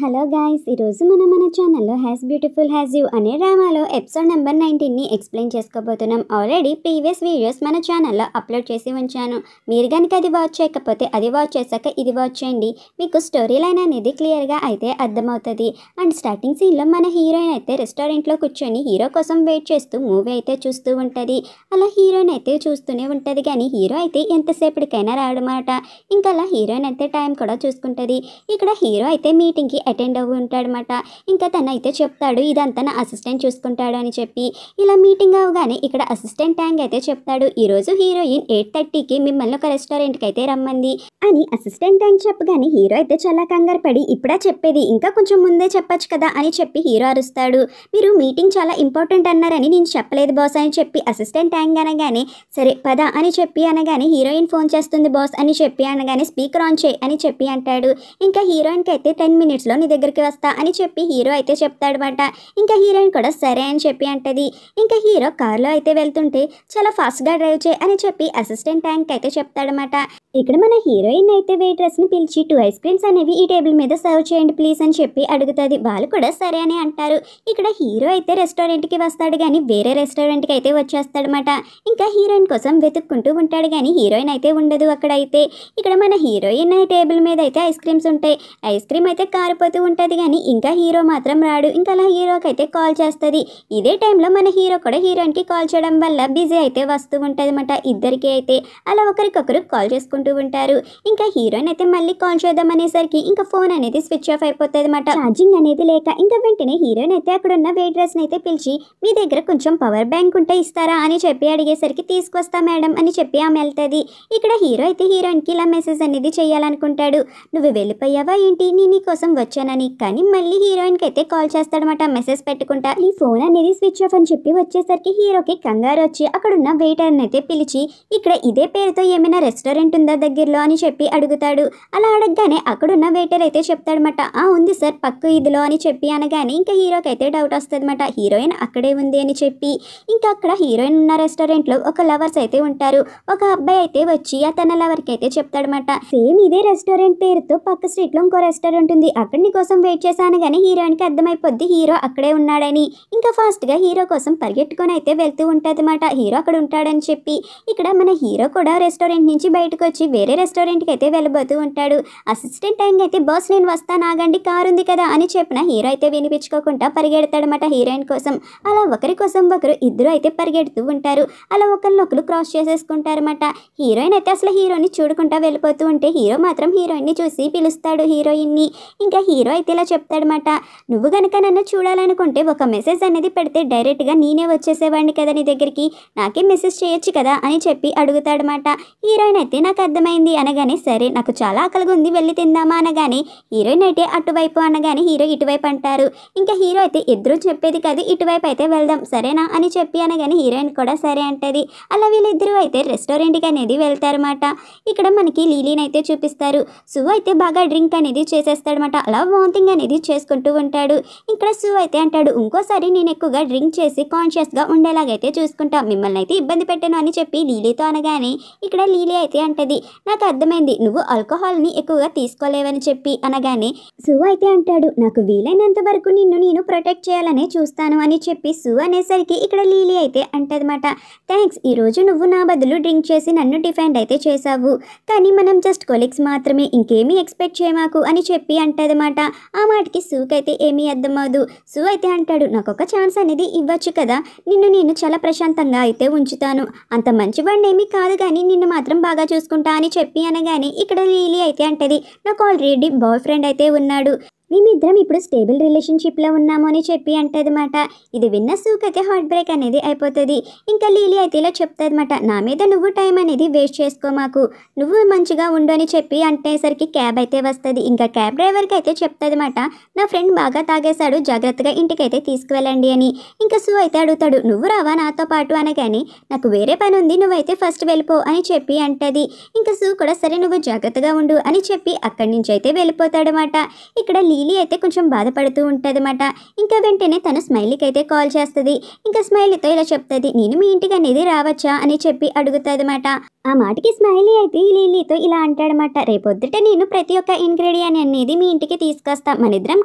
Hello guys, ఈరోజు మన ఛానల్లో హ్యాస్ బ్యూటిఫుల్ హ్యాస్ యూ అనే డ్రామాలో ఎపిసోడ్ నెంబర్ 19ని ఎక్స్ప్లెయిన్ చేసుకోబోతున్నాం. ఆల్రెడీ ప్రీవియస్ వీడియోస్ మన ఛానల్లో అప్లోడ్ చేసి ఉంచాను. మీరు కనుక అది వాచ్ చేయకపోతే అది వాచ్ చేశాక ఇది వాచ్ చేయండి. మీకు స్టోరీ లైన్ అనేది క్లియర్గా అయితే అర్థమవుతుంది. అండ్ స్టార్టింగ్ సీన్లో మన హీరోయిన్ అయితే రెస్టారెంట్లో కూర్చొని హీరో కోసం వెయిట్ చేస్తూ మూవీ అయితే చూస్తూ ఉంటుంది. అలా హీరోయిన్ అయితే చూస్తూనే ఉంటుంది, కానీ హీరో అయితే ఎంతసేపటికైనా రావడమాట. ఇంకా అలా హీరోయిన్ అయితే టైం కూడా చూసుకుంటుంది. ఇక్కడ హీరో అయితే మీటింగ్కి అటెండ్ అవ్వి ఉంటాడనమాట. ఇంకా తనైతే చెప్తాడు ఇదంతా నా అసిస్టెంట్ చూసుకుంటాడు అని చెప్పి. ఇలా మీటింగ్ అవగానే ఇక్కడ అసిస్టెంట్ ట్యాంక్ అయితే చెప్తాడు, ఈరోజు హీరోయిన్ 8:30కి మిమ్మల్ని ఒక రెస్టారెంట్కి అయితే రమ్మంది అని అసిస్టెంట్ ట్యాంక్ చెప్పగానే హీరో అయితే చాలా కంగారు పడి ఇప్పుడా చెప్పేది, ఇంకా కొంచెం ముందే చెప్పొచ్చు కదా అని చెప్పి హీరో అరుస్తాడు. మీరు మీటింగ్ చాలా ఇంపార్టెంట్ అన్నారని నేను చెప్పలేదు బాస్ అని చెప్పి అసిస్టెంట్ ట్యాంక్ అనగానే సరే పద అని చెప్పి అనగానే హీరోయిన్ ఫోన్ చేస్తుంది బాస్ అని చెప్పి అనగానే స్పీకర్ ఆన్ చేయి అని చెప్పి అంటాడు. ఇంకా హీరోయిన్కి అయితే 10 minutesలో నీ దగ్గరికి వస్తా అని చెప్పి హీరో అయితే చెప్తాడనమాట. ఇంకా హీరోయిన్ కూడా సరే అని చెప్పి అంటది. ఇంకా హీరో కార్లో అయితే వెళ్తుంటే చాలా ఫాస్ట్గా డ్రైవ్ చేయి అని చెప్పి అసిస్టెంట్ ట్యాంక్ అయితే చెప్తాడనమాట. ఇక్కడ మన హీరోయిన్ అయితే వెయిట్రెస్ని పిలిచి 2 ice creams అనేవి ఈ టేబుల్ మీద సర్వ్ చేయండి ప్లీజ్ అని చెప్పి అడుగుతుంది. వాళ్ళు కూడా సరే అని అంటారు. ఇక్కడ హీరో అయితే రెస్టారెంట్కి వస్తాడు, కానీ వేరే రెస్టారెంట్కి అయితే వచ్చేస్తాడనమాట. ఇంకా హీరోయిన్ కోసం వెతుక్కుంటూ ఉంటాడు, కానీ హీరోయిన్ అయితే ఉండదు అక్కడైతే. ఇక్కడ మన హీరోయిన్ టేబుల్ మీద అయితే ఐస్ క్రీమ్స్ ఉంటాయి. ఐస్ క్రీమ్ అయితే కారిపోతూ ఉంటుంది, కానీ ఇంకా హీరో మాత్రం రాడు. ఇంకా అలా హీరోకి అయితే కాల్ చేస్తుంది. ఇదే టైంలో మన హీరో కూడా హీరోయిన్కి కాల్ చేయడం వల్ల బిజీ అయితే వస్తూ ఉంటుంది అనమాట. ఇద్దరికి అయితే అలా ఒకరికొకరు కాల్ చేసుకుంటూ ఉంటారు. ఇంకా హీరోయిన్ అయితే మళ్ళీ కాల్ చేద్దాం అనేసరికి ఇంకా ఫోన్ అనేది స్విచ్ ఆఫ్ అయిపోతుంది అనమాట, ఛార్జింగ్ అనేది లేక. ఇంకా వెంటనే హీరోయిన్ అయితే అక్కడ ఉన్న వెయిట్రెస్ అయితే పిలిచి మీ దగ్గర కొంచెం పవర్ బ్యాంక్ ఉంటే ఇస్తారా అని చెప్పి అడిగేసరికి తీసుకొస్తా మేడం అని చెప్పి ఆమె వెళ్తుంది. ఇక్కడ హీరో అయితే హీరోయిన్కి ఇలా మెసేజ్ అనేది చేయాలనుకుంటాడు, నువ్వు వెళ్ళిపోయావా ఏంటి, నేను నీ కోసం వచ్చానని. కానీ మళ్ళీ హీరోయిన్కి అయితే కాల్ చేస్తాడనమాట మెసేజ్ పెట్టుకుంటా. ఈ ఫోన్ అనేది స్విచ్ ఆఫ్ అని చెప్పి వచ్చేసరికి హీరోకి కంగారు వచ్చి అక్కడున్న వెయిటర్ని అయితే పిలిచి ఇక్కడ ఇదే పేరుతో ఏమైనా రెస్టారెంట్ ఉందా దగ్గరలో అని చెప్పి అడుగుతాడు. అలా అడగగానే అక్కడున్న వెయిటర్ అయితే చెప్తాడనమాట, ఉంది సార్ పక్క ఇదిలో అని చెప్పి అనగానే ఇంకా హీరోకి అయితే డౌట్ వస్తుంది అనమాట, హీరోయిన్ అక్కడే ఉంది అని చెప్పి. ఇంకా అక్కడ హీరోయిన్ ఉన్న రెస్టారెంట్లో ఒక లవర్స్ అయితే ఉంటారు. ఒక అబ్బాయి అయితే వచ్చి తన లవర్కి అయితే చెప్తాడనమాట, సేమ్ ఇదే రెస్టారెంట్ పేరుతో పక్క స్ట్రీట్లో ఇంకో రెస్టారెంట్ ఉంది, అక్కడ నీ కోసం వెయిట్ చేశాను. కానీ హీరోయిన్కి అర్థమైపోద్ది హీరో అక్కడే ఉన్నాడని. ఇంకా ఫాస్ట్గా హీరో కోసం పరిగెట్టుకొని అయితే వెళ్తూ ఉంటుంది అనమాట, హీరో అక్కడ ఉంటాడని చెప్పి. ఇక్కడ మన హీరో కూడా రెస్టారెంట్ నుంచి బయటకు వచ్చి వేరే రెస్టారెంట్కి అయితే వెళ్ళబోతూ ఉంటాడు. అసిస్టెంట్ ట్యాంక్ అయితే బాస్ నేను వస్తాను ఆగండి, కారు ఉంది కదా అని చెప్పిన హీరో అయితే వినిపించుకోకుండా పరిగెడతాడనమాట హీరోయిన్ కోసం. అలా ఒకరి కోసం ఒకరు ఇద్దరు అయితే పరిగెడుతూ ఉంటారు. అలా ఒకరినొకరు క్రాస్ చేసేసుకుంటారన్నమాట. హీరోయిన్ అయితే అసలు హీరోని చూడకుండా వెళ్ళిపోతూ ఉంటే హీరో మాత్రం హీరోయిన్ని చూసి పిలుస్తాడు హీరోయిన్ని. ఇంకా హీరో అయితే ఇలా చెప్తాడనమాట, నువ్వు కనుక నన్ను చూడాలనుకుంటే ఒక మెసేజ్ అనేది పెడితే డైరెక్ట్గా నేనే వచ్చేసేవాడిని కదా నీ దగ్గరికి, నాకే మెసేజ్ చేయొచ్చు కదా అని చెప్పి అడుగుతాడనమాట. హీరోయిన్ అయితే నాకు అర్థమైంది అనగానే సరే నాకు చాలా ఆకలిగా ఉంది వెళ్ళి తిందామా అనగానే హీరోయిన్ అయితే అటువైపు అనగానే హీరో ఇటువైపు అంటారు. ఇంకా హీరో అయితే ఇద్దరు చెప్పేది కాదు ఇటువైపు అయితే వెళ్దాం సరేనా అని చెప్పి అనగానే హీరోయిన్ కూడా సరే అంటది. అలా వీళ్ళిద్దరూ అయితే రెస్టారెంట్కి అనేది వెళ్తారన్నమాట. ఇక్కడ మనకి లీలీని అయితే చూపిస్తారు. శివ అయితే బాగా డ్రింక్ అనేది చేసేస్తాడనమాట. అలా వామిటింగ్ అనేది చేసుకుంటూ ఉంటాడు. ఇక్కడ శివ అయితే అంటాడు, ఇంకోసారి నేను ఎక్కువగా డ్రింక్ చేసి కాన్షియస్గా ఉండేలాగైతే చూసుకుంటా, మిమ్మల్ని అయితే ఇబ్బంది పెట్టాను అని చెప్పి లీలీతో అనగానే ఇక్కడ లీలీ అయితే అంటది, నాకు అర్థమైంది నువ్వు ఆల్కహాల్ని ఎక్కువగా తీసుకోలేవని చెప్పి అనగానే శివ అయితే అంటాడు, నాకు వీలైనంత వరకు నిన్ను నేను ప్రొటెక్ట్ చేయాలనే చూస్తాను అని చెప్పి శివ అనేసరికి ఇక్కడ లీలీ అయితే అంటదన్నమాట, థ్యాంక్స్, ఈరోజు నువ్వు నా బదులు డ్రింక్ చేసి నన్ను డిఫెండ్ అయితే చేసావు, కానీ మనం జస్ట్ కొలీగ్స్ మాత్రమే, ఇంకేమీ ఎక్స్పెక్ట్ చేయమాకు అని చెప్పి అంటదన్నమాట. ఆ మాటకి శివకి అయితే ఏమీ అర్థమవుదు. శివ అయితే అంటాడు, నాకు ఒక ఛాన్స్ అనేది ఇవ్వచ్చు కదా, నిన్ను నేను చాలా ప్రశాంతంగా అయితే ఉంచుతాను, అంత మంచివాడిని ఏమీ కాదు కానీ నిన్ను మాత్రం బాగా చూసుకుంటా అని చెప్పి అనగానే ఇక్కడ లీలీ అయితే అంటది, నాకు ఆల్రెడీ బాయ్ ఫ్రెండ్ అయితే ఉన్నాడు, మేమిద్దరం ఇప్పుడు స్టేబుల్ రిలేషన్షిప్లో ఉన్నాము అని చెప్పి అంటదన్నమాట. ఇది విన్న సూక్ అయితే హార్ట్ బ్రేక్ అనేది అయిపోతుంది. ఇంకా లీలీ అయితే ఇలా చెప్తాదన్నమాట, నా మీద నువ్వు టైం అనేది వేస్ట్ చేసుకోమాకు, నువ్వు మంచిగా ఉండు అని చెప్పి అంటేసరికి క్యాబ్ అయితే వస్తుంది. ఇంకా క్యాబ్ డ్రైవర్కి అయితే చెప్తాదన్నమాట, నా ఫ్రెండ్ బాగా తాగేశాడు, జాగ్రత్తగా ఇంటికి అయితే తీసుకువెళ్ళండి అని. ఇంకా సూ అయితే అడుగుతాడు, నువ్వు రావా నాతో పాటు అనగానే నాకు వేరే పని ఉంది, నువ్వైతే ఫస్ట్ వెళ్ళిపో అని చెప్పి అంటది. ఇంకా సూ కూడా సరే నువ్వు జాగ్రత్తగా ఉండు అని చెప్పి అక్కడి నుంచి అయితే వెళ్ళిపోతాడనమాట. ఇక్కడ లీలీ అయితే కొంచెం బాధపడుతూ ఉంటుందన్నమాట. ఇంకా వెంటనే తను స్మైలీకి అయితే కాల్ చేస్తుంది. ఇంకా స్మైలీతో ఇలా చెప్తుంది, నేను మీ ఇంటికి అనేది రావచ్చా అని చెప్పి అడుగుతుందన్నమాట. ఆ మాటకి స్మైలీ అయితే లీలీతో ఇలా అంటాడనమాట, రేపొద్దుట నేను ప్రతి ఒక్క ఇంగ్రీడియంట్ అనేది మీ ఇంటికి తీసుకొస్తా, మనిద్దరం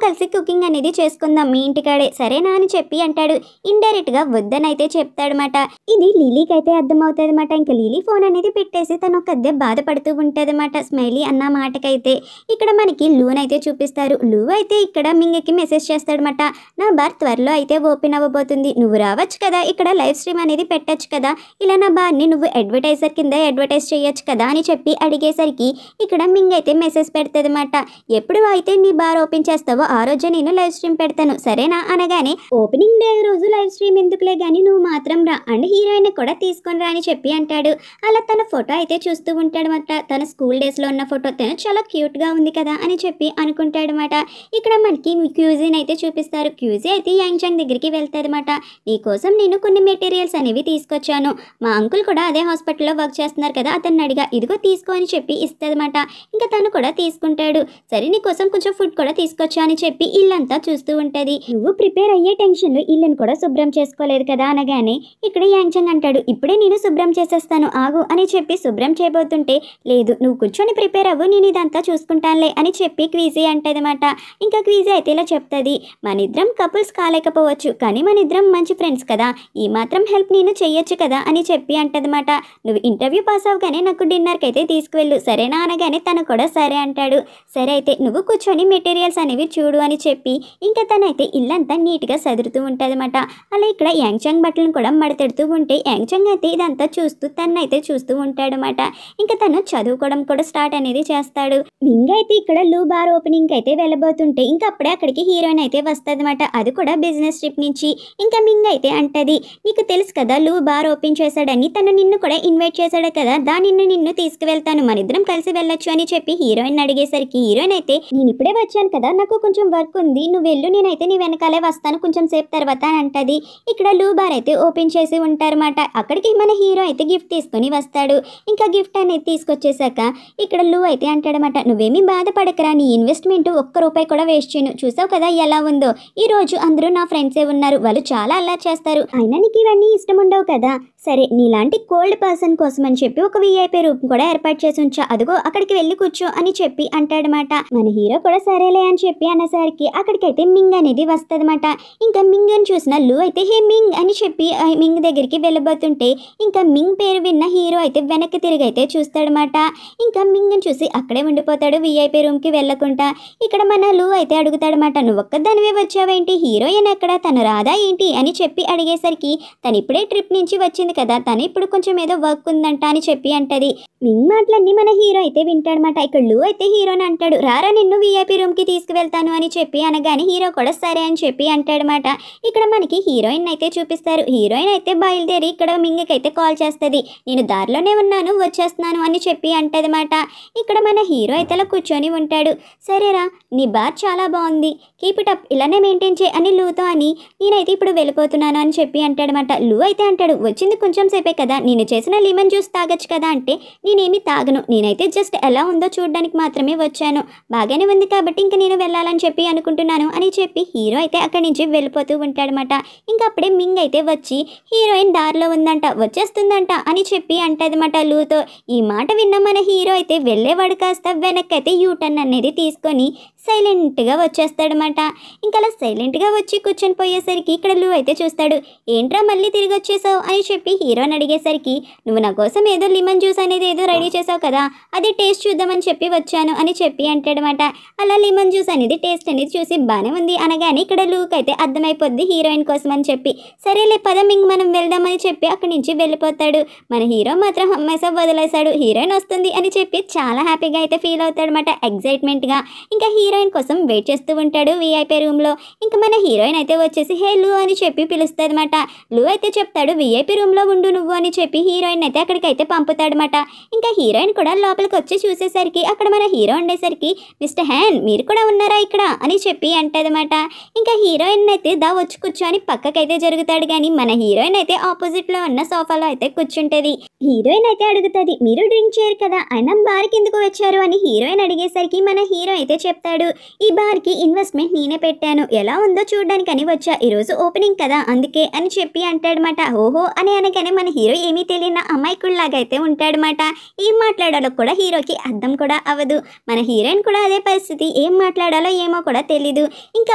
కలిసి కుకింగ్ అనేది చేసుకుందాం మీ ఇంటికాడే, సరేనా అని చెప్పి అంటాడు. ఇండైరెక్ట్ గా వద్దనైతే చెప్తాడనమాట. ఇది లీలీకి అయితే అర్థమవుతుంది అనమాట. ఇంకా లీలీ ఫోన్ అనేది పెట్టేసి తను ఒక్కదే బాధపడుతూ ఉంటదన్నమాట స్మైలీ అన్న మాటకైతే. ఇక్కడ మనకి లూన్ అయితే చూపిస్తారు. లూ అయితే ఇక్కడ మింగకి మెసేజ్ చేస్తాడనమాట, నా బార్ త్వరలో అయితే ఓపెన్ అవ్వబోతుంది, నువ్వు రావచ్చు కదా, ఇక్కడ లైవ్ స్ట్రీమ్ అనేది పెట్టచ్చు కదా, ఇలా నా బార్ని నువ్వు అడ్వర్టైజర్ కింద అడ్వర్టైజ్ చేయొచ్చు కదా అని చెప్పి అడిగేసరికి ఇక్కడ మింగ్ అయితే మెసేజ్ పెడుతుంది అనమాట. ఎప్పుడు అయితే నీ బార్ ఓపెన్ చేస్తావో ఆ రోజే నేను లైవ్ స్ట్రీమ్ పెడతాను సరేనా అనగానే, ఓపెనింగ్ డే రోజు లైవ్ స్ట్రీమ్ ఎందుకులే గానీ నువ్వు మాత్రం రా అండ్ హీరోయిన్ కూడా తీసుకొని రా అని చెప్పి అంటాడు. అలా తన ఫోటో అయితే చూస్తూ ఉంటాడనమాట. తన స్కూల్ డేస్ లో ఉన్న ఫోటో తను చాలా క్యూట్ గా ఉంది కదా అని చెప్పి అనుకుంటాడనమాట. ఇక్కడ మనకి క్యూజీని అయితే చూపిస్తారు. క్యూజీ అయితే యాంగ్జాంగ్ దగ్గరికి వెళ్తాదన్నమాట. నీకోసం నేను కొన్ని మెటీరియల్స్ అనేవి తీసుకొచ్చాను, మా అంకుల్ కూడా అదే హాస్పిటల్లో వర్క్ చేస్తున్నారు కదా, అతన్ని అడిగా, ఇదిగో తీసుకో అని చెప్పి ఇస్తుందన్నమాట. ఇంకా తను కూడా తీసుకుంటాడు. సరే నీకోసం కొంచెం ఫుడ్ కూడా తీసుకొచ్చా అని చెప్పి ఇల్లంతా చూస్తూ ఉంటది. నువ్వు ప్రిపేర్ అయ్యే టెన్షన్ లో ఇల్లును కూడా శుభ్రం చేసుకోలేదు కదా అనగానే ఇక్కడ యాంగ్జాంగ్ అంటాడు, ఇప్పుడే నేను శుభ్రం చేసేస్తాను ఆగు అని చెప్పి శుభ్రం చేయబోతుంటే, లేదు నువ్వు కూర్చొని ప్రిపేర్ అవ్వు, నేను ఇదంతా చూసుకుంటానులే అని చెప్పి క్వీజీ అంటదన్నమాట. ఇంకా క్వీజీ అయితే ఇలా చెప్తుంది, మనిద్దరం కపుల్స్ కాలేకపోవచ్చు కానీ మనిద్దరం మంచి ఫ్రెండ్స్ కదా, ఈ మాత్రం హెల్ప్ నేను చెయ్యొచ్చు కదా అని చెప్పి అంటదన్నమాట. నువ్వు ఇంటర్వ్యూ పాస్ అవగానే నాకు డిన్నర్కి అయితే తీసుకువెళ్ళు సరేనా అనగానే తను కూడా సరే అంటాడు. సరే అయితే నువ్వు కూర్చొని మెటీరియల్స్ అనేవి చూడు అని చెప్పి ఇంకా తనైతే ఇల్లంతా నీట్గా సదురుతూ ఉంటుందన్నమాట. అలా ఇక్కడ యాంగ్జాంగ్ బట్టలను కూడా మడతెడుతూ ఉంటే యాంగ్జాంగ్ అయితే ఇదంతా చూస్తూ తనైతే చూస్తూ ఉంటాడనమాట. ఇంకా తను చదువుకోవడం కూడా స్టార్ట్ అనేది చేస్తాడు. మింగ్ అయితే ఇక్కడ లూ బార్ ఓపెనింగ్ అయితే వెళ్ళబోతుంటే ఇంకా అప్పుడే అక్కడికి హీరోయిన్ అయితే వస్తుందన్నమాట. అది కూడా బిజినెస్ ట్రిప్ నుంచి. ఇంకా మింగ్ అయితే అంటది, నీకు తెలుసు కదా లూ బార్ ఓపెన్ చేశాడని, తను నిన్ను కూడా ఇన్వైట్ చేశాడు కదా, దానిని నిన్ను తీసుకువెళ్తాను మనిద్దరం కలిసి వెళ్ళొచ్చు అని చెప్పి హీరోయిన్ అడిగేసరికి హీరోయిన్ అయితే, నేను ఇప్పుడే వచ్చాను కదా, నాకు కొంచెం వర్క్ ఉంది, నువ్వు వెళ్ళు, నేనైతే నీ వెనకాలే వస్తాను కొంచెం సేపు తర్వాత అని అంటది. ఇక్కడ లూ బార్ అయితే ఓపెన్ చేసి ఉంటారన్నమాట. అక్కడికి మన హీరో అయితే గిఫ్ట్ తీసుకొని వస్తాడు. ఇంకా గిఫ్ట్ అనేది తీసుకొచ్చేసాక ఇక్కడ లూ అయితే అంటాడనమాట, నువ్వేమీ బాధపడకరా, నీ ఇన్వెస్ట్మెంట్ ₹1 కూడా వేస్ట్ చేయను, చూసావు కదా ఎలా ఉందో, ఈ రోజు అందరూ నా ఫ్రెండ్సే ఉన్నారు, వాళ్ళు చాలా అల్లరి చేస్తారు, అయినా నీకు ఇవన్నీ ఇష్టం ఉండవు కదా, సరే నీలాంటి కోల్డ్ పర్సన్ కోసం అని చెప్పి ఒక VIP రూమ్ కూడా ఏర్పాటు చేసి ఉంచా, అదిగో అక్కడికి వెళ్ళి కూర్చో అని చెప్పి అంటాడనమాట. మన హీరో కూడా సరేలే అని చెప్పి అనేసరికి అక్కడికైతే మింగ్ అనేది వస్తుందన్నమాట. ఇంకా మింగ్ అని చూసిన లూ అయితే హే మింగ్ అని చెప్పి మింగ్ దగ్గరికి వెళ్ళబోతుంటే ఇంకా మింగ్ పేరు విన్న హీరో అయితే వెనక్కి తిరిగి అయితే చూస్తాడనమాట. ఇంకా మింగ్ అని చూసి అక్కడే ఉండిపోతాడు VIP రూమ్ కి వెళ్ళకుండా. ఇక్కడ మన లూ అయితే అడుగుతాడనమాట, నువ్వు ఒక్కదానివే వచ్చావేంటి, హీరోయిన్ ఎక్కడ, తను రాదా ఏంటి అని చెప్పి అడిగేసరికి తను ఇప్పుడే ట్రిప్ నుంచి వచ్చింది కదా, తను ఇప్పుడు కొంచెం ఏదో వర్క్ ఉందంట అని చెప్పి అంటది. మింగ్ మాటలన్నీ మన హీరో అయితే వింటాడనమాట. ఇక్కడ లూ అయితే హీరోని అంటాడు, రారా నిన్ను VIP రూమ్ కి తీసుకువెళ్తాను అని చెప్పి అనగానే హీరో కూడా సరే అని చెప్పి అంటాడనమాట. ఇక్కడ మనకి హీరోయిన్ అయితే చూపిస్తారు. హీరోయిన్ అయితే బయలుదేరి ఇక్కడ మింగ్కి అయితే కాల్ చేస్తుంది, నేను దారిలోనే ఉన్నాను వచ్చేస్తున్నాను అని చెప్పి అంటదన్నమాట. ఇక్కడ మన హీరో అయితే అలా కూర్చొని ఉంటాడు. సరేరా నీ బార్ చాలా బాగుంది, కీప్ ఇట్ అప్, ఇలానే మెయింటైన్ చేయి అని లూతో అని, నేనైతే ఇప్పుడు వెళ్ళిపోతున్నాను అని చెప్పి అంటాడనమాట. లూ అయితే అంటాడు, వచ్చింది కొంచెం సేపే కదా, నేను చేసిన లెమన్ జ్యూస్ తాగొచ్చు కదా అంటే, నేనేమి తాగను, నేనైతే జస్ట్ ఎలా ఉందో చూడడానికి మాత్రమే వచ్చాను, బాగానే ఉంది కాబట్టి ఇంకా నేను వెళ్ళాలని చెప్పి అనుకుంటున్నాను అని చెప్పి హీరో అయితే అక్కడి నుంచి వెళ్ళిపోతూ ఉంటాడనమాట. ఇంకా అప్పుడే మింగ్ అయితే వచ్చి హీరోయిన్ దారిలో ఉందంట, వచ్చేస్తుందంట అని చెప్పి అంటదన్నమాట లూతో. ఈ మాట విన్న మన హీరో అయితే వెళ్ళేవాడు కాస్త వెనక్కి అయితే యూటర్న్ అనేది తీసుకొని సైలెంట్గా వచ్చేస్తాడనమాట. ఇంకా అలా సైలెంట్గా వచ్చి కూర్చొని పోయేసరికి ఇక్కడ లూ అయితే చూస్తాడు, ఏంట్రా మళ్ళీ తిరిగి వచ్చేసావు అని చెప్పి హీరోని అడిగేసరికి, నువ్వు నా కోసం ఏదో లెమన్ జ్యూస్ అనేది ఏదో రెడీ చేసావు కదా, అది టేస్ట్ చూద్దామని చెప్పి వచ్చాను అని చెప్పి అంటాడనమాట. అలా లెమన్ జ్యూస్ అనేది టేస్ట్ అనేది చూసి బాగానే ఉంది అనగానే ఇక్కడ లూక్ అయితే అర్థమైపోద్ది హీరోయిన్ కోసం అని చెప్పి, సరేలే పద మింగ్ మనం వెళ్దామని చెప్పి అక్కడి నుంచి వెళ్ళిపోతాడు. మన హీరో మాత్రం హమ్మేసా వదిలేశాడు, హీరోయిన్ వస్తుంది అని చెప్పి చాలా హ్యాపీగా అయితే ఫీల్ అవుతాడనమాట, ఎగ్జైట్మెంట్గా. ఇంకా హీరోయిన్ కోసం వెయిట్ చేస్తూ ఉంటాడు VIP రూమ్లో. ఇంకా మన హీరోయిన్ అయితే వచ్చేసి హే లూ అని చెప్పి పిలుస్తుంది అనమాట. లూ అయితే చెప్తాడు, VIP రూమ్లో ఉండు నువ్వు అని చెప్పి హీరోయిన్ అయితే అక్కడికైతే పంపుతాడనమాట. ఇంకా హీరోయిన్ కూడా లోపలికి వచ్చి చూసేసరికి అక్కడ మన హీరో ఉండేసరికి, మిస్టర్ హ్యాన్ మీరు కూడా ఉన్నారా ఇక్కడ అని చెప్పి అంటదన్నమాట. ఇంకా హీరోయిన్ అయితే దా వచ్చి కూర్చొని పక్కకైతే జరుగుతాడు కానీ మన హీరోయిన్ అయితే ఆపోజిట్లో ఉన్న సోఫాలో అయితే కూర్చుంటది. హీరోయిన్ అయితే అడుగుతుంది, మీరు డ్రింక్ చేయరు కదా, అయినా బార్కి ఎందుకు వచ్చారు అని హీరోయిన్ అడిగేసరికి మన హీరో అయితే చెప్తాడు, అంటాడు. ఈ బార్కి ఇన్వెస్ట్మెంట్ నేనే పెట్టాను, ఎలా ఉందో చూడడానికని వచ్చా, ఈరోజు ఓపెనింగ్ కదా అందుకే అని చెప్పి అంటాడనమాట. ఓహో అని అనగానే మన హీరో ఏమీ తెలియని అమాయకుడిలాగా అయితే ఉంటాడనమాట. ఏం మాట్లాడాలో కూడా హీరోకి అర్థం కూడా అవ్వదు. మన హీరోయిన్ కూడా అదే పరిస్థితి, ఏం మాట్లాడాలో ఏమో కూడా తెలీదు. ఇంకా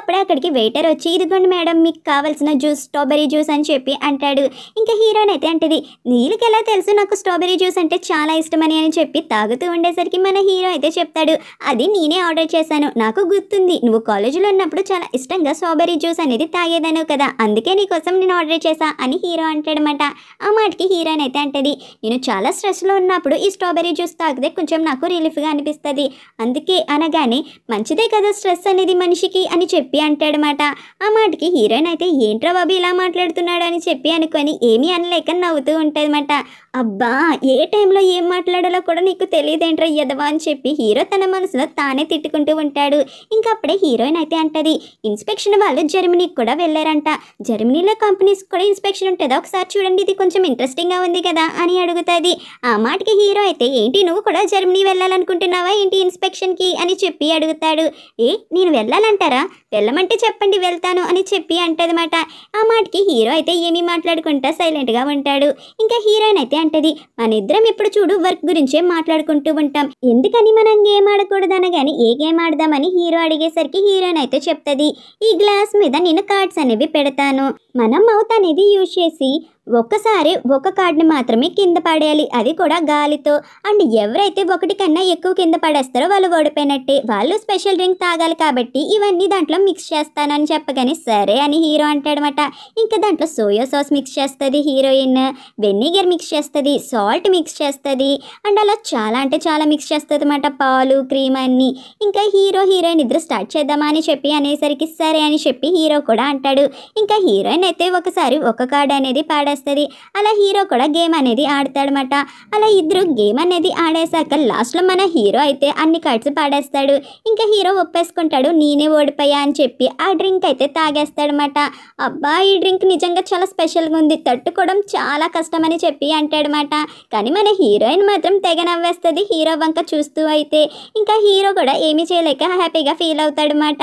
అప్పుడే అక్కడికి వెయిటర్ వచ్చి ఇదిగోండి మేడం మీకు కావాల్సిన జ్యూస్ స్ట్రాబెరీ జ్యూస్ అని చెప్పి అంటాడు. ఇంకా హీరోయిన్ అయితే అంటది నీళ్ళకి ఎలా తెలుసు నాకు స్ట్రాబెరీ జ్యూస్ అంటే చాలా ఇష్టమని అని చెప్పి తాగుతూ ఉండేసరికి మన హీరో అయితే చెప్తాడు అది నేనే ఆర్డర్ చేశాను, నాకు గుర్తుంది నువ్వు కాలేజీలో ఉన్నప్పుడు చాలా ఇష్టంగా స్ట్రాబెరీ జ్యూస్ అనేది తాగేదాను కదా, అందుకే నీకోసం నేను ఆర్డర్ చేశా అని హీరో అంటాడనమాట. ఆ మాటకి హీరోయిన్ అయితే అంటది నేను చాలా స్ట్రెస్లో ఉన్నప్పుడు ఈ స్ట్రాబెరీ జ్యూస్ తాగితే కొంచెం నాకు రిలీఫ్గా అనిపిస్తుంది, అందుకే అనగానే మంచిదే కదా స్ట్రెస్ అనేది మనిషికి అని చెప్పి అంటాడనమాట. ఆ మాటకి హీరోయిన్ అయితే ఏంట్రా బాబు ఇలా మాట్లాడుతున్నాడు అని చెప్పి అనుకొని ఏమీ అనలేక నవ్వుతూ ఉంటుందన్నమాట. అబ్బా ఏ టైంలో ఏం మాట్లాడాలో కూడా నీకు తెలియదేంట్రా ఎదవా అని చెప్పి హీరో తన మనసులో తానే తిట్టుకుంటూ ఉంటాడు. ఇంకా అప్పుడే హీరోయిన్ అయితే అంటది ఇన్స్పెక్షన్ వాళ్ళు జర్మనీకి కూడా వెళ్ళారంట, జర్మనీలో కంపెనీస్ కూడా ఇన్స్పెక్షన్ ఉంటుందా ఒకసారి చూడండి, ఇది కొంచెం ఇంట్రెస్టింగ్గా ఉంది కదా అని అడుగుతుంది. ఆ మాటకి హీరో అయితే ఏంటి నువ్వు కూడా జర్మనీ వెళ్ళాలనుకుంటున్నావా ఏంటి ఇన్స్పెక్షన్కి అని చెప్పి అడుగుతాడు. నేను వెళ్ళాలంటారా, వెళ్ళమంటే చెప్పండి వెళ్తాను అని చెప్పి అంటదన్నమాట. ఆ మాటకి హీరో అయితే ఏమీ మాట్లాడుకుంటా సైలెంట్గా ఉంటాడు. ఇంకా హీరోయిన్ అయితే అంటది మన ఇద్దరం ఇప్పుడు చూడు వర్క్ గురించే మాట్లాడుకుంటూ ఉంటాం, ఎందుకని మనం గేమ్ ఆడకూడదు అనగాని ఏ గేమ్ ఆడదామని హీరో అడిగేసరికి హీరోయిన్ అయితే చెప్తుంది ఈ గ్లాస్ మీద నేను కార్డ్స్ అనేవి పెడతాను, మనం మౌత్ అనేది యూజ్ చేసి ఒక్కసారి ఒక కార్డ్ని మాత్రమే కింద పడేయాలి, అది కూడా గాలితో, అండ్ ఎవరైతే ఒకటి కన్నా ఎక్కువ కింద పడేస్తారో వాళ్ళు ఓడిపోయినట్టే, వాళ్ళు స్పెషల్ డ్రింక్ తాగాలి కాబట్టి ఇవన్నీ దాంట్లో మిక్స్ చేస్తానని చెప్పగానే సరే అని హీరో అంటాడనమాట. ఇంకా దాంట్లో సోయా సాస్ మిక్స్ చేస్తుంది హీరోయిన్, వెనిగర్ మిక్స్ చేస్తుంది, సాల్ట్ మిక్స్ చేస్తుంది, అండ్ అలా చాలా అంటే చాలా మిక్స్ చేస్తుంది అనమాట, పాలు క్రీమ్ అన్నీ. ఇంకా హీరో హీరోయిన్ ఇద్దరు స్టార్ట్ చేద్దామా అని చెప్పి అనేసరికి సరే అని చెప్పి హీరో కూడా అంటాడు. ఇంకా హీరోయిన్ అయితే ఒకసారి ఒక కార్డ్ అనేది పాడేస్తుంది, అలా హీరో కూడా గేమ్ అనేది ఆడతాడనమాట. అలా ఇద్దరు గేమ్ అనేది ఆడేశాక లాస్ట్లో మన హీరో అయితే అన్ని కార్డ్స్ పాడేస్తాడు. ఇంకా హీరో ఒప్పేసుకుంటాడు నేనే ఓడిపోయా అని చెప్పి ఆ డ్రింక్ అయితే తాగేస్తాడనమాట. అబ్బా ఈ డ్రింక్ నిజంగా చాలా స్పెషల్గా ఉంది, తట్టుకోవడం చాలా కష్టం అని చెప్పి అంటాడనమాట. కానీ మన హీరోయిన్ మాత్రం తెగ నవ్వేస్తుంది హీరో వంక చూస్తూ అయితే. ఇంకా హీరో కూడా ఏమీ చేయలేక హ్యాపీగా ఫీల్ అవుతాడనమాట.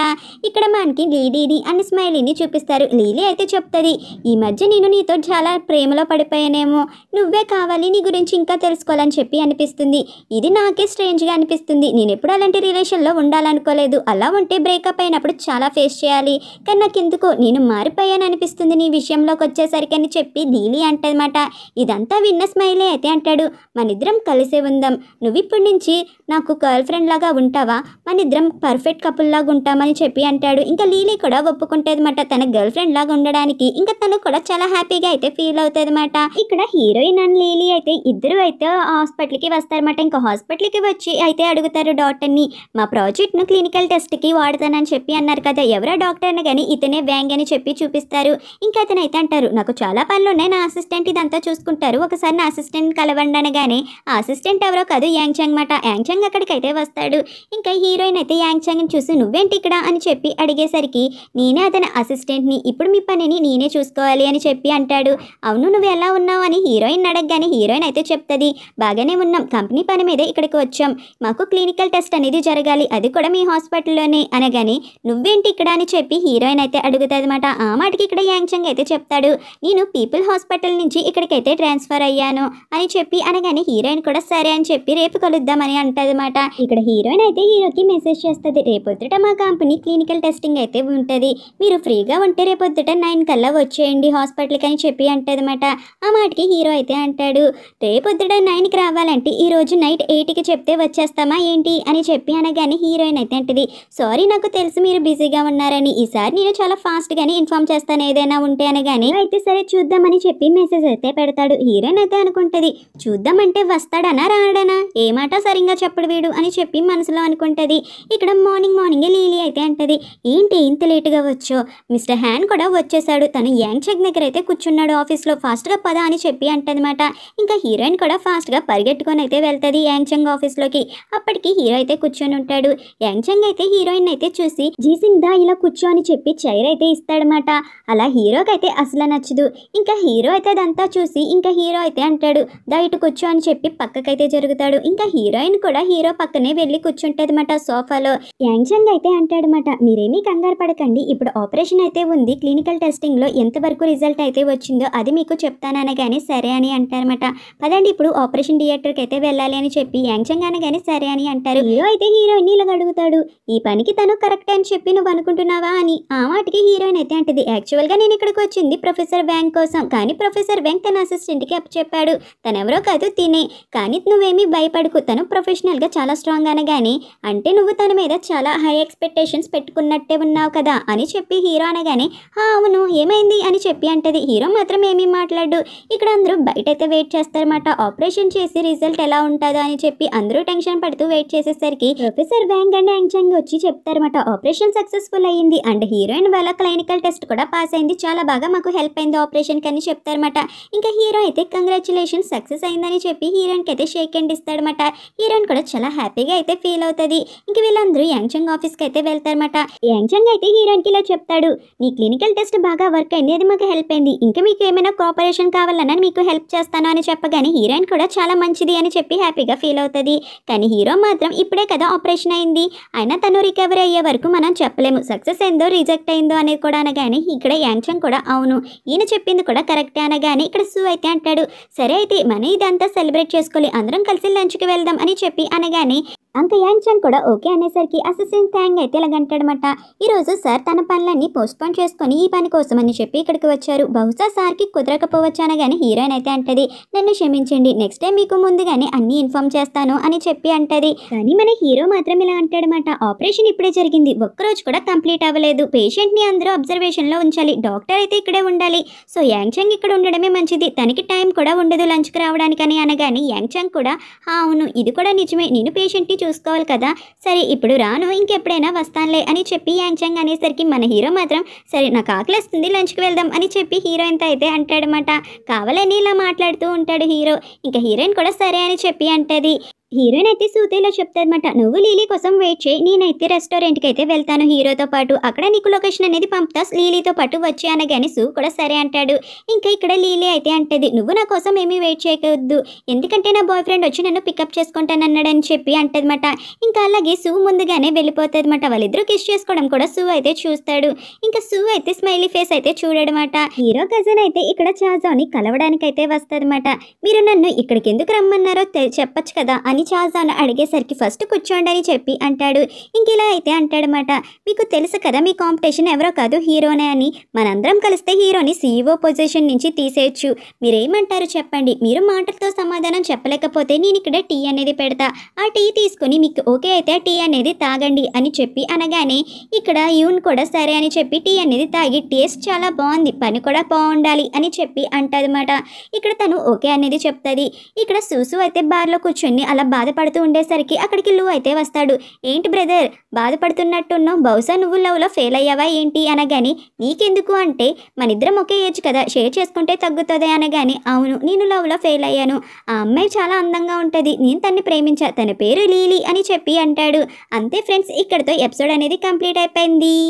ఇక్కడ మనకి లీలీని అండ్ స్మైలీని చూపిస్తారు. లీలీ అయితే చెప్తుంది ఈ మధ్య నేను నీతో చాలా ప్రేమలో పడిపోయానేమో, నువ్వే కావాలి నీ గురించి ఇంకా తెలుసుకోవాలని చెప్పి అనిపిస్తుంది, ఇది నాకే స్ట్రేంజ్గా అనిపిస్తుంది, నేను ఎప్పుడు అలాంటి రిలేషన్లో ఉండాలనుకోలేదు, అలా ఉంటే బ్రేకప్ అయినప్పుడు చాలా ఫేస్ చేయాలి, కానీ నాకు ఎందుకో నేను మారిపోయాను అనిపిస్తుంది నీ విషయంలోకి వచ్చేసరికి అని చెప్పి లీలీ అంటదన్నమాట. ఇదంతా విన్న స్మైలీ అయితే అంటాడు మన ఇద్దరం కలిసే ఉందాం, నువ్వు ఇప్పటి నుంచి నాకు గర్ల్ ఫ్రెండ్ లాగా ఉంటావా, మన ఇద్దరం పర్ఫెక్ట్ కపుల్ లాగా ఉంటామని చెప్పి అంటాడు. ఇంకా లీలీ కూడా ఒప్పుకుంటుంది అనమాట తన గర్ల్ ఫ్రెండ్ లాగా ఉండడానికి. ఇంకా తను కూడా చాలా హ్యాపీగా అయితే ఫీల్ అవుతుంది అనమాట. ఇక్కడ హీరోయిన్ అండ్ లీలీ అయితే ఇద్దరు అయితే హాస్పిటల్కి వస్తారన్నమాట. ఇంకా హాస్పిటల్కి వచ్చి అయితే అడుగుతారు డాక్టర్ని మా ప్రాజెక్ట్ను క్లినికల్ టెస్ట్కి వాడతానని చెప్పి అన్నారు కదా, ఎవరో డాక్టర్ అని కానీ ఇతనే వ్యాంగ్ అని చెప్పి చూపిస్తారు. ఇంకా అతను అయితే అంటారు నాకు చాలా పనులు ఉన్నాయి, నా అసిస్టెంట్ ఇదంతా చూసుకుంటారు, ఒకసారి నా అసిస్టెంట్ కలవండి అనగానే ఆ అసిస్టెంట్ ఎవరో కాదు యాంగ్ చాంగ్ మాట. యాంగ్ చాంగ్ అక్కడికి అయితే వస్తాడు. ఇంకా హీరోయిన్ అయితే యాంగ్ చాంగ్ని చూసి నువ్వేంటి ఇక్కడ అని చెప్పి అడిగేసరికి నేనే అతని అసిస్టెంట్ని, ఇప్పుడు మీ పనిని నేనే చూసుకోవాలి అని చెప్పి అంటాడు. అవును నువ్వు ఎలా ఉన్నావు అని హీరోయిన్ అడగగానే హీరోయిన్ అయితే చెప్తుంది బాగానే ఉన్నాం, కంపెనీ పని మీద ఇక్కడికి వచ్చాం, మాకు క్లినికల్ టెస్ట్ అనేది జరగాలి, అది కూడా మీ హాస్పిటల్లోనే అనగానే నువ్వేంటి ఇక్కడ అని చెప్పి హీరోయిన్ అయితే అడుగుతుంది అనమాట. ఆ మాటకి ఇక్కడ యాంగ్ చాంగ్ అయితే చెప్తాడు నేను పీపుల్ హాస్పిటల్ నుంచి ఇక్కడికైతే ట్రాన్స్ఫర్ అయ్యాను అని చెప్పి అనగానే హీరోయిన్ కూడా సరే అని చెప్పి రేపు కలుద్దామని అంటదన్నమాట. ఇక్కడ హీరోయిన్ అయితే హీరోకి మెసేజ్ చేస్తుంది రేపొద్దుట మా కంపెనీ క్లినికల్ టెస్టింగ్ అయితే ఉంటుంది, మీరు ఫ్రీగా ఉంటే రేపొద్దుట 9 కల్లా వచ్చేయండి హాస్పిటల్కి అని చెప్పి అంటదన్నమాట. ఆ మాటకి హీరో అయితే అంటాడు రేపొద్దుట 9కి రావాలంటే ఈరోజు నైట్ 8కి చెప్తే వచ్చేస్తామా ఏంటి అని చెప్పి అనగానే హీరోయిన్ అయితే అంటది సారీ నాకు తెలుసు మీరు బిజీగా ఉన్నారని, ఈసారి నేను చాలా ఫాస్ట్గానే ఇన్ఫార్మ్ చేస్తాను ఏదైనా ఉంటే అనగానే అయితే సరే చూద్దామని చెప్పి మెసేజ్ అయితే పెడతాడు. హీరోయిన్ అయితే అనుకుంటుంది చూద్దామంటే వస్తాడనా రాడనా ఏ మాట సరిగ్గా చెప్పడు వీడు అని చెప్పి మనసులో అనుకుంటుంది. ఇక్కడ మార్నింగే లీలీ అయితే అంటది ఏంటి ఇంత లేటుగా వచ్చో, మిస్టర్ హ్యాన్ కూడా వచ్చేసాడు, తను యాంగ్ చెంగ్ దగ్గర అయితే కూర్చున్నాడు ఆఫీస్లో. ఫాస్ట్గా పద అని చెప్పి అంటదన్నమాట. ఇంకా హీరోయిన్ కూడా ఫాస్ట్గా పరిగెట్టుకొని అయితే వెళ్తుంది యాంగ్ చెంగ్ ఆఫీస్లోకి. అప్పటికి హీరో అయితే కూర్చొని ఉంటాడు. యాంగ్ చెంగ్ అయితే హీరోయిన్ అయితే చూసి జీసింగ్ దా ఇలా కూర్చో అని చెప్పి చైర్ అయితే ఇస్తాడనమాట. అలా హీరోకి అయితే అసలు నచ్చదు. ఇంకా హీరో అయితే అదంతా చూసి ఇంకా హీరో అయితే అంటాడు దా ఇటు కూర్చో అని చెప్పి పక్కకైతే జరుగుతాడు. ఇంకా హీరోయిన్ కూడా హీరో పక్కనే వెళ్ళి కూర్చుంటది అనమాట సోఫాలో. యాంగ్ చెంగ్ అయితే అంటాడనమాట, మీరేమీ కంగారు పడకండి, ఇప్పుడు ఆపరేషన్ అయితే ఉంది, క్లినికల్ టెస్టింగ్ లో ఎంతవరకు రిజల్ట్ అయితే వచ్చిందో అది మీకు చెప్తాను అనగానే సరే అని అంటారన్నమాట. పదండి ఇప్పుడు ఆపరేషన్ థియేటర్కి అయితే వెళ్ళాలి అని చెప్పి యాంగ్ చెంగ్ అనగానే సరే అని అంటారు. హీరో అయితే హీరోయిన్ ఇలా అడుగుతాడు, ఈ పనికి తను కరెక్ట్ అని చెప్పి నువ్వు అనుకుంటున్నావా అని. ఆ మాటకి హీరోయిన్ అయితే అంటది, యాక్చువల్ గా నేను ఇక్కడికి వచ్చింది ప్రొఫెసర్ వ్యాంగ్ కోసం, కానీ ప్రొఫెసర్ వ్యాంగ్ తన అసిస్టెంట్ కి చెప్పాడు, తనెవరో కాదు తినే, కానీ నువ్వేమీ భయపడకు, తను ప్రొఫెషనల్ గా చాలా స్ట్రాంగ్ అనగానే అంటే నువ్వు తన మీద చాలా హై ఎక్స్పెక్టేషన్స్ పెట్టుకున్నట్టే ఉన్నావు కదా అని చెప్పి హీరో అనగానే అవును ఏమైంది అని చెప్పి అంటది. హీరో మాత్రం ఏమీ మాట్లాడు. ఇక్కడ అందరూ బయట అయితే వెయిట్ చేస్తారన్నమాట. ఆపరేషన్ చేసి రిజల్ట్ ఎలా ఉంటుందో అని చెప్పి అందరూ టెన్షన్ పడుతూ వెయిట్ చేసేసరికి ప్రొఫెసర్ వ్యాంగ్ అండ్ యాంగ్ చెంగ్ వచ్చి చెప్తారన్నమాట, ఆపరేషన్ సక్సెస్ఫుల్ అయ్యింది అండ్ హీరోయిన్ వాళ్ళ క్లినికల్ టెస్ట్ కూడా పాస్ అయింది, చాలా బాగా మాకు హెల్ప్ అయింది ఆపరేషన్ కని చెప్తారన్నమాట. ఇంకా హీరో అయితే కంగ్రాచులేషన్స్ సక్సెస్ అయిందని చెప్పి హీరోయిన్కి అయితే షేక్ హ్యాండ్ ఇస్తాడనమాట. హీరోయిన్ కూడా చాలా హ్యాపీగా అయితే ఫీల్ అవుతుంది. ఇంక వీళ్ళందరూ యాంగ్ చెంగ్ ఆఫీస్కి అయితే వెళ్తారన్నమాట. యాంగ్ చెంగ్ అయితే హీరోయిన్కి ఇలా చెప్తాడు, నీ క్లినికల్ టెస్ట్ బాగా వర్క్ అయింది, అది మాకు హెల్ప్ అయింది, ఇంకా మీకు ఏమైనా కోఆపరేషన్ కావాలన్నా మీకు హెల్ప్ చేస్తాను అని చెప్పగానే హీరోయిన్ కూడా చాలా మంచిది అని చెప్పి హ్యాపీగా ఫీల్ అవుతుంది. కానీ హీరో మాత్రం ఇప్పుడే కదా ఆపరేషన్ అయింది, అయినా తను రికవరీ అయ్యే వరకు మనం చెప్పలేము సక్సెస్ అయిందో రిజెక్ట్ అయిందో అనేది కూడా అనగానే ఇక్కడ యాంగ్ చెంగ్ కూడా అవును ఈయన చెప్పింది కూడా కరెక్టే అనగానే ఇక్కడ సూ అయితే అంటాడు, సరే అయితే మనం ఇదంతా సెలబ్రేట్ చేసుకోవాలి, అందరం కలిసి లంచ్కి వెళ్దాం అని చెప్పి అనగానే అంక యాంగ్ చెంగ్ కూడా ఓకే అనేసరికి అసిస్టెంట్ థ్యాంగ్ అయితే ఇలాగంటాడనమాట, ఈరోజు సార్ తన పనులన్నీ పోస్ట్పోన్ చేసుకొని ఈ పని కోసం అని చెప్పి ఇక్కడికి వచ్చారు, బహుశా సార్కి కుదరకపోవచ్చు అనగానే హీరోయిన్ అయితే అంటది, నన్ను క్షమించండి, నెక్స్ట్ టైం మీకు ముందుగానే అన్ని ఇన్ఫార్మ్ చేస్తాను అని చెప్పి అంటది. కానీ మన హీరో మాత్రం ఇలా అంటాడనమాట, ఆపరేషన్ ఇప్పుడే జరిగింది, ఒక్కరోజు కూడా కంప్లీట్ అవ్వలేదు, పేషెంట్ని అందరూ అబ్జర్వేషన్లో ఉంచాలి, డాక్టర్ అయితే ఇక్కడే ఉండాలి, సో యాంగ్ చెంగ్ ఇక్కడ ఉండడమే మంచిది, తనకి టైం కూడా ఉండదు లంచ్కి రావడానికని అనగానే యాంగ్ చెంగ్ కూడా అవును ఇది కూడా నిజమే, నేను పేషెంట్ని చూసుకోవాలి కదా, సరే ఇప్పుడు రాను ఇంకెప్పుడైనా వస్తానులే అని చెప్పి యాంగ్ చెంగ్ అనేసరికి మన హీరో మాత్రం సరే నాకు ఆకలిస్తుంది లంచ్కి వెళ్దాం అని చెప్పి హీరోయిన్తో అయితే అంటాడనమాట. కావాలని ఇలా మాట్లాడుతూ ఉంటాడు హీరో. ఇంకా హీరోయిన్ కూడా సరే అని చెప్పి అంటది. హీరోయిన్ అయితే సూతేలో చెప్తాదన్నమాట, నువ్వు లీలీ కోసం వెయిట్ చేయి, నేనైతే రెస్టారెంట్కి అయితే వెళ్తాను హీరోతో పాటు, అక్కడ నీకు లొకేషన్ అనేది పంపుతా, లీలీతో పాటు వచ్చి అనగానే సూ కూడా సరే అంటాడు. ఇంకా ఇక్కడ లీలీ అయితే అంటది, నువ్వు నా కోసం ఏమీ వెయిట్ చేయవద్దు, ఎందుకంటే నా బాయ్ ఫ్రెండ్ వచ్చి నన్ను పికప్ చేసుకుంటానన్నాడని చెప్పి అంటదన్నమాట. ఇంకా అలాగే సూ ముందుగానే వెళ్ళిపోతుంది అనమాట. వాళ్ళిద్దరూ కిస్ చేసుకోవడం కూడా సూ అయితే చూస్తాడు. ఇంకా సూ అయితే స్మైలీ ఫేస్ అయితే చూడడమాట. హీరో కజిన్ అయితే ఇక్కడ చాజాని కలవడానికి అయితే వస్తుందన్నమాట. మీరు నన్ను ఇక్కడికి ఎందుకు రమ్మన్నారో చెప్పచ్చు కదా అని చాజాను అడిగేసరికి ఫస్ట్ కూర్చోండి అని చెప్పి అంటాడు. ఇంక ఇలా అయితే అంటాడనమాట, మీకు తెలుసు కదా మీ కాంపిటీషన్ ఎవరో కాదు హీరోనే అని, మనందరం కలిస్తే హీరోని CEO పొజిషన్ నుంచి తీసేయచ్చు, మీరేమంటారు చెప్పండి, మీరు మాటలతో సమాధానం చెప్పలేకపోతే నేను ఇక్కడ టీ అనేది పెడతా, ఆ టీ తీసుకొని మీకు ఓకే అయితే టీ అనేది తాగండి అని చెప్పి అనగానే ఇక్కడ యూన్ కూడా సరే అని చెప్పి టీ అనేది తాగి టేస్ట్ చాలా బాగుంది, పని కూడా బాగుండాలి అని చెప్పి అంటదన్నమాట. ఇక్కడ తను ఓకే అనేది చెప్తుంది. ఇక్కడ సూసు అయితే బార్లో కూర్చొని అలా బాధపడుతూ ఉండేసరికి అక్కడికి లూ అయితే వస్తాడు. ఏంటి బ్రదర్ బాధపడుతున్నట్టున్నావు, బహుశా నువ్వు లవ్లో ఫెయిల్ అయ్యావా ఏంటి అనగాని, నీకెందుకు అంటే మన ఇద్దరం ఒకే ఏజ్ కదా షేర్ చేసుకుంటే తగ్గుతుంది అనగాని, అవును నేను లవ్లో ఫెయిల్ అయ్యాను, ఆ అమ్మాయి చాలా అందంగా ఉంటుంది, నేను తన్ని ప్రేమించా, తన పేరు లీలీ అని చెప్పి అంటాడు. అంతే ఫ్రెండ్స్, ఇక్కడితో ఎపిసోడ్ అనేది కంప్లీట్ అయిపోయింది.